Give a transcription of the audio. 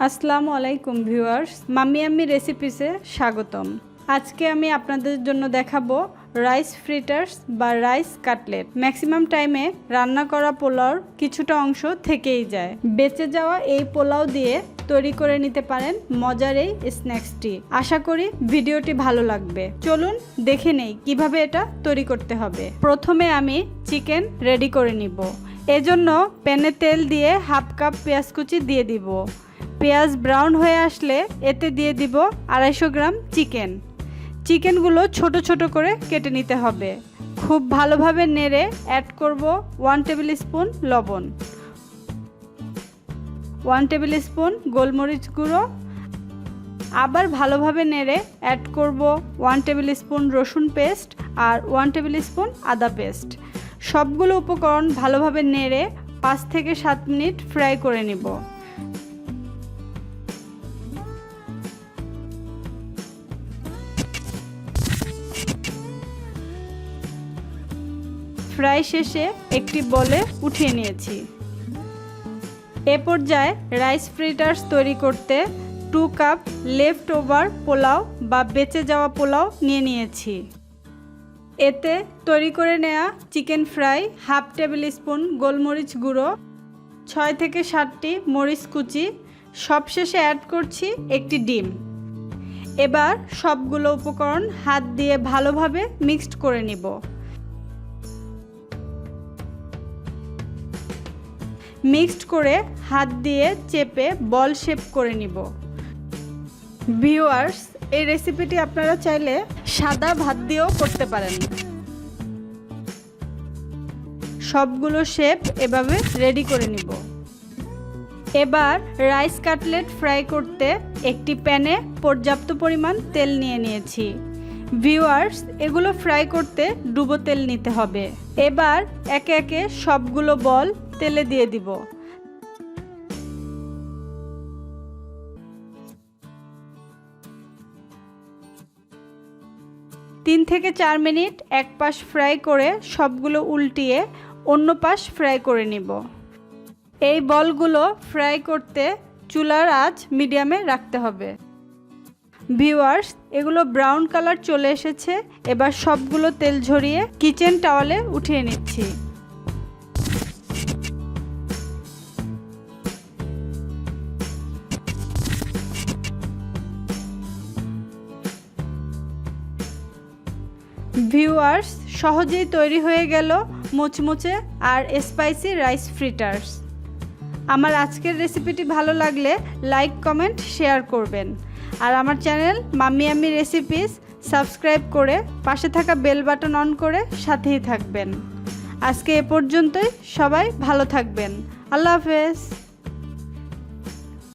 Assalamualikum viewers, mummy আম্মি রেসিপিসে স্বাগতম। আজকে আমি আপনাদের জন্য দেখাবো রাইস ফ্রিটার্স বা রাইস কাটলেট। ম্যাক্সিমাম টাইমে রান্না করা পোলাওর কিছুটা অংশ থেকেই যায়। বেঁচে যাওয়া এই পোলাও দিয়ে তৈরি করে নিতে পারেন মজার এই স্ন্যাক্সটি। আশা করি ভিডিওটি ভালো লাগবে। চলুন দেখে নেই কিভাবে এটা তৈরি করতে হবে। প্রথমে আমি চিকেন রেডি করে নিব। এজন্য প্যানে তেল দিয়ে হাফ কাপ পেঁয়াজ কুচি দিয়ে দিব। পেঁয়াজ ব্রাউন হয়ে আসলে এতে দিয়ে দিব 250 গ্রাম চিকেনগুলো ছোট ছোট করে কেটে নিতে হবে। খুব ভালোভাবে নেড়ে অ্যাড করব 1 টেবিল স্পুন লবণ, 1 টেবিল স্পুন গোলমরিচ গুঁড়ো, আবার ভালোভাবে নেড়ে অ্যাড করব 1 টেবিল স্পুন রসুন পেস্ট আর 1 টেবিল স্পুন আদা পেস্ট। সবগুলো উপকরণ ভালোভাবে নেড়ে 5 থেকে 7 মিনিট ফ্রাই করে নিব। ফ্রাই শেষে একটি বলে উঠিয়ে নিয়েছি। এ পর্যায়ে রাইস ফ্রিটার্স তৈরি করতে 2 কাপ লেফট ওভার পোলাও বা বেঁচে যাওয়া পোলাও নিয়ে নিয়েছি। এতে তৈরি করে নেওয়া chicken fry, half table spoon গোলমরিচ গুঁড়ো, 6 থেকে 7টি মরিচ কুচি, সবশেষে অ্যাড করছি একটি ডিম। এবার সবগুলো উপকরণ হাত দিয়ে ভালোভাবে মিক্সড করে নিব। মিক্সড করে হাত দিয়ে চেপে বল শেপ করে নিব। ভিউয়ার্স, এই রেসিপিটি আপনারা চাইলে সাদা ভাত দিয়েও করতে পারেন। সবগুলো শেপ এভাবে রেডি করে নিব। এবার রাইস কাটলেট ফ্রাই করতে একটি প্যানে পর্যাপ্ত পরিমাণ তেল নিয়ে নিয়েছি। ভিউয়ার্স, এগুলো ফ্রাই করতে ডুবো তেল নিতে হবে। এবার একে একে সবগুলো বল তেলে দিয়ে দিব। 3 থেকে 4 মিনিট এক পাশ ফ্রাই করে সবগুলো উল্টিয়ে অন্য পাশ ফ্রাই করে নিব। এই বলগুলো ফ্রাই করতে চুলার আঁচ মিডিয়ামে রাখতে হবে। ভিউয়ার্স, এগুলো ব্রাউন কালার চলে এসেছে। এবার সবগুলো তেল ঝরিয়ে কিচেন টাওয়ালে উঠিয়ে নিচ্ছি। ভিউয়ার্স, সহজেই তৈরি হয়ে গেল মুচমুচে আর স্পাইসি রাইস ফ্রিটার্স। আমার আজকের রেসিপিটি ভালো লাগলে লাইক, কমেন্ট, শেয়ার করবেন। আর আমার চ্যানেল মাম্মি আম্মি রেসিপিস সাবস্ক্রাইব করে পাশে থাকা বেল বাটন অন করে সাথেই থাকবেন। আজকে এ পর্যন্তই। সবাই ভালো থাকবেন। আল্লাহ হাফেজ।